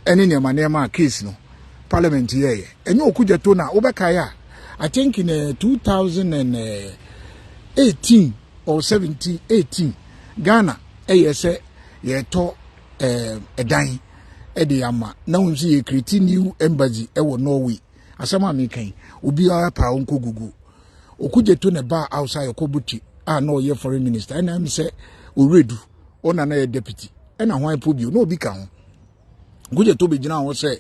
ene ne manema case no parliament here enye Okudzeto na obekaya I think in 2018 or 18 Ghana say ye to edan de ama na wonso ye create new embassy ewo Norway asama me kan obi ara pa onko gugu Okudzeto ne ba outside Okobuti no ye foreign minister and am say oredu ona na ye deputy na hwan pobio no obi ka ho Okudzeto be gina ho say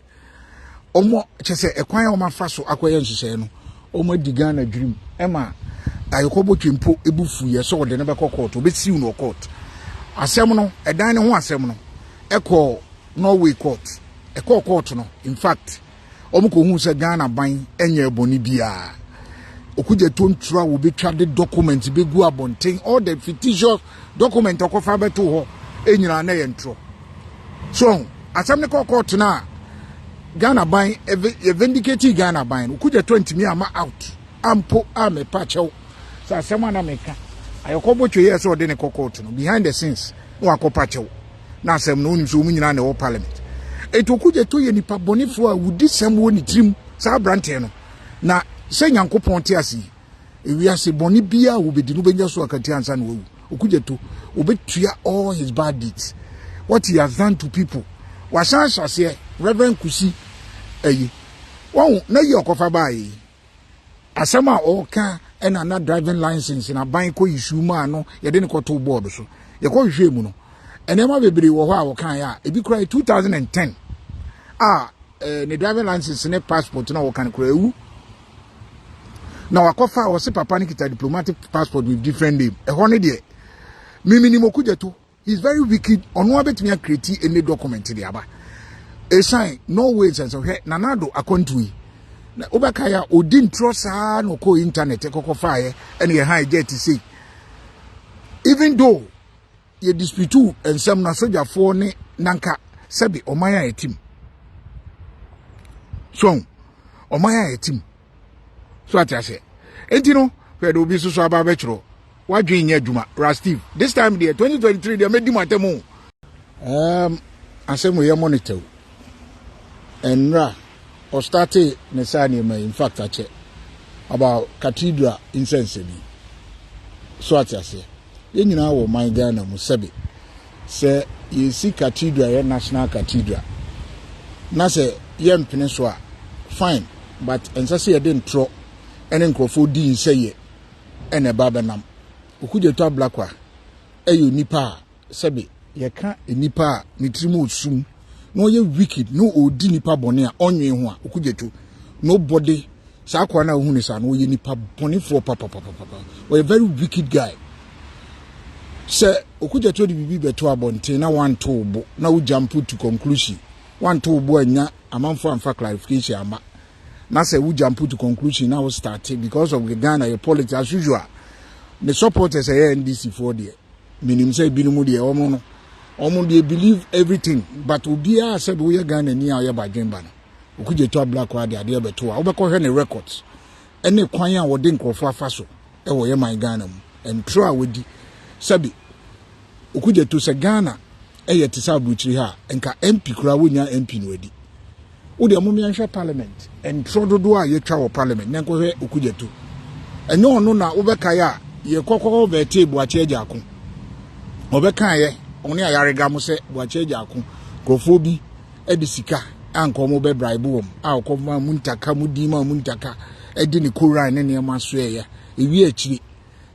omo chese ekwan o mafa so akoye nhihye no omo di Ghana dream ema ayokobuti mpo ebufu ye so de ne be court obesiu no court asem no edan ne ho asem no eko Norway court court no in fact omo ko hu se Ghana ban enye boni bia Okudzeto ntura wo betwa de document be gu abonten all the fictitious document okofa beto ho enyina na ye ntro so asem ne court na Ghana ban vindicate Ghana ban Okudzeto ntimi ama out ampo ame pachew so asem na meka ayokobocho ye so de ne court no behind the scenes no akopachew na asem no nim so munyina na wo parliament eto Okudzeto ye nipa bonifo a wudi sem wo ni trim sa brante no na se Nyankopon te ase ewiase boni bia wo bedi no benya so akati ansa na wo Okudzeto obetua all his bad deeds what he has done to people wasanshase Reverend Kusi won na ye okofa bae asema oka ena na driving license na ban ko issue ma no ye de ne koto board so ye ko hwe mu no enema bebre wo ho a wo kan ya ebi kura 2010 ne driving license ne passport na wo kan kura ewu na wakofa wo se papa ne kita diplomatic passport with different name ho ne de mimini Okudzeto he's very wicked ono abetumi create any document de aba a sign no ways and so na Addo akontui na obekaya odin trosa no ko internet ekokofa ye ene ye hijack say even though ye dispute ensem na sojafo ne nanka sebi omaya etim so omaya etim so atase enti no fedo obi so aba betro wadwen nya adwuma Rastiv this time the 2023 they made matemu asemu ye monitor enra or started nesani in fact ache about cathedral incense bi so atase ye nyina wo man Ghana mu sebe se ye si cathedral ye national cathedral na se ye mpene so a fine but ensa se ye de ntro ene nkrofo di nse ye ene baba nam Okudzeto ablakwa eyo nipa sebe ye ka nipa ni trimu osum no ye wicked no odi nipa bone a onwe ho a Okudzeto nobody sa kwa na hu ni sa no ye nipa bone for papa we a very wicked guy se Okudzeto di bibi beto abonte na one to bo na wo jump to conclusion one to bo anya amanfo amfa clarification ama na se wo jump to conclusion na wo start because of the Ghana your politics as usual the supporters are NDC for there minim say binumu de omo they believe everything but obia said we Ghana ni aye badwemba no Okudzeto ablakwa de ade beto a obekọ hwe ne records ene kwan a wode nkrofo afaso e wo ye man Ghana mu and try wedi sabi Okudzeto se Ghana ye tisa buchiri ha enka MP kura wonya MP no wedi wo de amomia hwe parliament and trododo a ye twa wo parliament na nko hwe Okudzeto enye ono na obekaya ye kokoko be table acheja akon obeka ye oni ayarega mo se bo acheja akon krofo bi edisika anko mo be bribe wom a okoma muntaka mudi ma muntaka edi ni koran ne ne ma so ye ewi akiri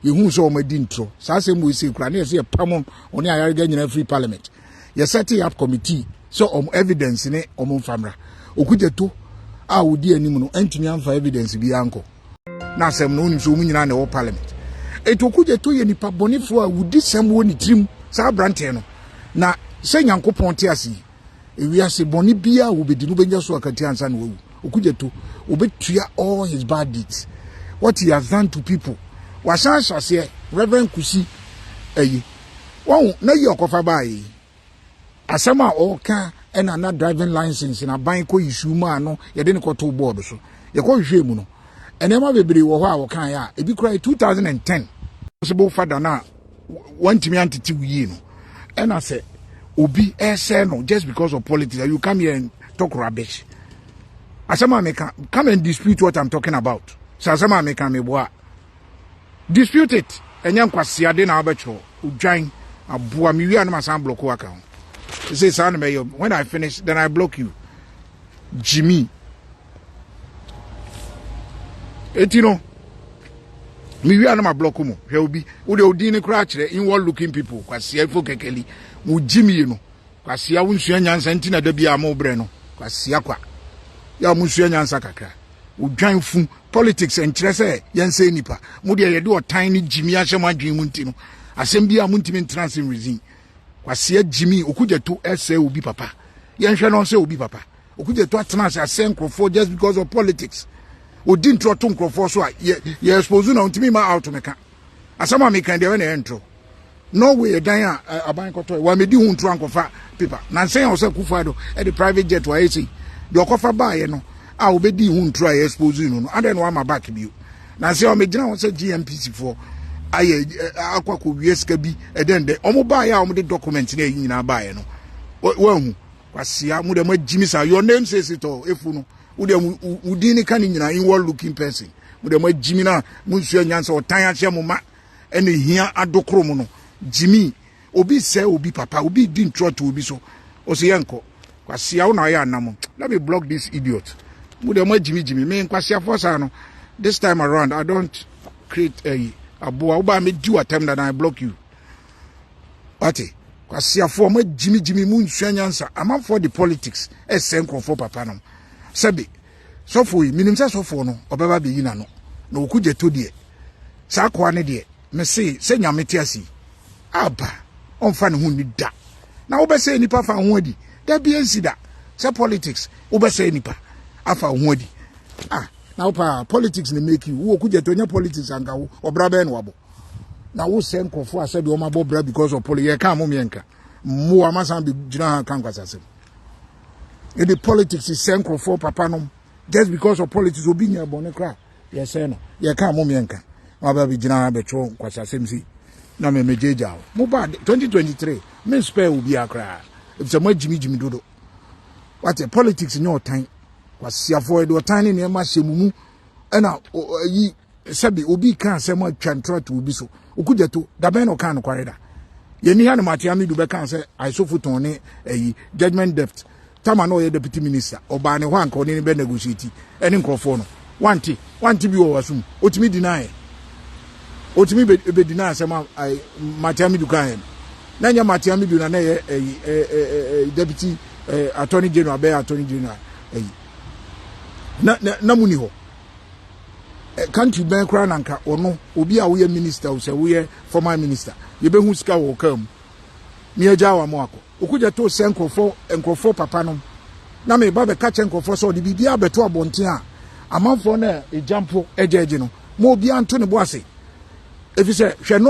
ye hu so o madi ntro sa se mo isi kura ne ye pam oni ayarega nyina free parliament ye set up committee so evidence ne famra Okudzeto a wodi anim no antimi amfa evidence bi anko na asem no nim so munyina na wo parliament eto Okudzeto ye nipa bonifo a wudi sem wo ni trim sa brante no na se Nyankopon te ase ewiase boni bia wo bedi no benya so akati ansa na wo Okudzeto obetua all his bad deeds what he has done to people wasanshase Reverend Kusi won na ye okofa bae asema oka ena na driving license na ban ko issue ma no ye de ne koto board so ye ko hwe mu no enema bebre wo ho a wo kan ya ebi kura 2010 possible father na wantimi antiti wi no ena se obi ese no just because of politics you come here and talk rubbish. Asama meka, come and dispute what I'm talking about. So asama meka meboa. Dispute it. Enyam kwasi ade na abecho. Udwan abua mi wi anama san block account. He say san me when I finish then I block you. Gyimie. Etino. Mi wi anama block mo. Hwe obi. Wo de odi ni kra kire inward looking people. Kwasi efo kekeli. Mu Gyimie no. Kwasi ya wonsua nyansa ntina da bia ma obre no. Kwasi akwa. Ya musua nyansa kakra. Udwan fu politics enkyere se yense nipa. Mu de ye de otan ni Gyimie ahyem adwen mu nti no. Asem bia mu ntimi transim reason. Kwasi ya Gyimie Okudzeto ese obi papa. Yenhwe no se obi papa. Okudzeto atena ase nkrofo just because of politics. Odi ntro to nkrofo so a ye expose na ntimi ma out meka. Asama meka de we na entro. No way dan a aban koto wa medi hu ntro ankofa paper. Na nsen ya ose Akufo e the private jet wa esi. De okofa ba ye no a obedi hu ntro a expose no ade no ama back bio. Na nsen o megina won se GMPC for aye akwa ko wieska bi edende omo ba ya omo de document na yi nyina ba ye no wa hu kwasia mu de ma Gyimie sa your name says it all efu no wo de udini kan nyina inward looking person mu de ma Gyimie na mu nsu anyansa otan ahye mo ma ene hia adokro mu no Gyimie obi se obi papa obi di ntro to obi so o se yenko kwasia wo na ya anam let me block this idiot mu de ma Gyimie me kwasia forsa no this time around I don't create a aboa uba me do attempt that I block you. Ati kwasia for ma Gyimie mu nsu nyansa am for the politics esenko for papa no sebe so for minim se so for no obeba be yina no na Okudzeto de sa kwa ne de me se nyame te asi aba onfa ne hu ni da na wo be se nipa fa ho adi da bi ensida se politics wo be se nipa afa ho adi now politics ne make you wo Okudzeto nya politics anga wo obra be no wabo na wo se nkofo ase de o ma bobra because of politics ye ka mo mienka mo amasan be gina ha kan kwasase the politics is se nkofo papa no just because of politics obi nya bone kra ye se no ye ka mo mienka ma ba be gina ha be tro kwasase msi na me mejeja mo ba 2023 me spare obi akra if se mo Gyimie Dodo what politics no time kwasia for the tiny near ma shemumu ena yi sabi obi kan se mo twantro to obi so Okudzeto da ben no kan no kwareda ye ni ha na Matiami du be kan se aisofuton ne judgment debt tama no ye deputy minister oba ne ho anka oni be negotiate eni nkrofo no wanti bi wo wasum otimi deny otimi be deny se ma Matiami du kan na nya Matiami du na ye deputy attorney general be attorney general na muni ho country ben kra nanka ono obi a wo ye minister wo se wo ye former minister ye be hu sika wo kam mi agya wa mo akọ Okudzeto se nkrofo papa no na me ba be ka che nkrofo so de bibia beto abonten a amanfo na ejampo ejeje no mo obi anto ne bo ase efise hwe no